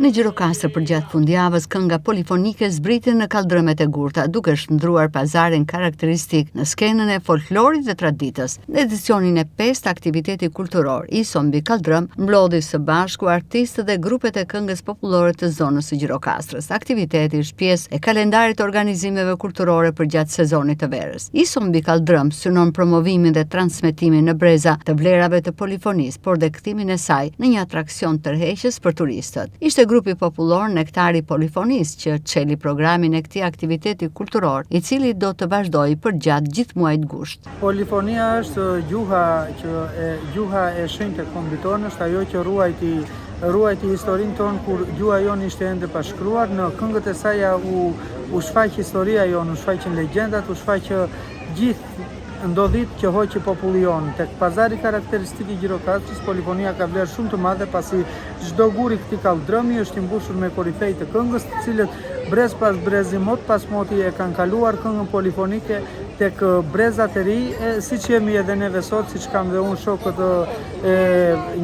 Në Gjirokastër përgjatë fundjavës, kënga polifonike zbriti në kaldrëmet e Gurta, duke shndruar pazarin karakteristik në skenën e folklorit dhe traditës. Në edicionin e 5 aktiviteti kulturor Iso mbi kaldrëm mblodhi së bashku artistët dhe grupet e këngës popullore të zonës së Gjirokastrës. Aktiviteti është pjesë e kalendarit të organizimeve kulturore përgjatë sezonit të verës. Iso mbi kaldrëm synon promovimin dhe transmetimin në breza të vlerave të polifonisë, por dhe kthimin e saj në një atraksion tërheqës për turistët. Ishte grupi popullor Nektari Polifonisë që çeli programin e këtij aktiviteti kulturor, i cili do të vazhdojë përgjatë gjithë muajit gusht. Polifonia është gjuha e shenjtë e kombit tonë, është ajo që ruajti historinë tonë kur gjuha jonë ishte ende pa shkruar. Në këngët e saj u shfaq historia jonë, u shfaqën legjendat, u shfaq gjithë ndodhit që hoqi populli jonë. Tek pazari karakteristik i Gjirokastrës, polifonia ka vlerë shumë të madhe pasi çdo gur i këtij kaldrëmi është i mbushur me korifej të këngës, të cilët brez pas brezi, mot pas moti e kanë kaluar këngën polifonike tek brezat e ri, siç jemi edhe neve sot, siç kam dhe unë shokët,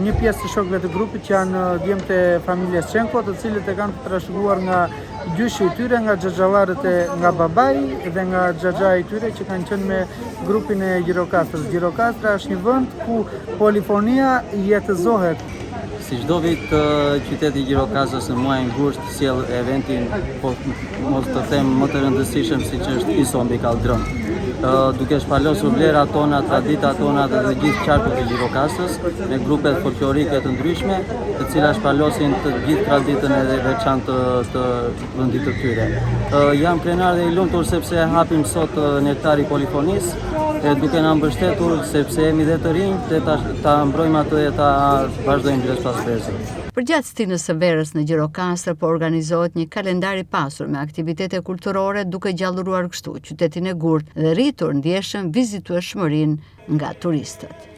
një pjesë të shokëve të grupit që janë djemtë e familjes Çenko, të cilët e kanë trashëguar nga gjyshi i tyre, nga xhaxhallarët nga babai dhe nga xhaxha i tyre që kanë qenë me grupin e Gjirokastrës. Gjirokastra është një vend ku polifonia jetëzohet. Si çdo vit, qyteti i Gjirokastrës në muajin gusht sjell eventin, po mos të them më të rëndësishëm siç është Iso mbi kaldrëm. Duke shpalosur vlerat tona, traditat tona dhe gjithë qarkut e Gjirokastrës me grupe folklorike të ndryshme, të cilat shpalosin të gjithë traditën e veçantë të vendit të tyre. Jam krenar dhe i lumtur sepse hapim sot Nektari Polifonisë, duke na mbështetur sepse jemi dhe të rinj dhe ta mbrojmë atë dhe ta vazhdojmë drejt pas versit. Përgjatë stinës së verës në Gjirokastër po organizohet një kalendar i pasur me aktivitete kulturore duke gjalluruar kështu qytetin e Gurt dhe rritur ndjeshëm vizitueshmërinë nga turistët.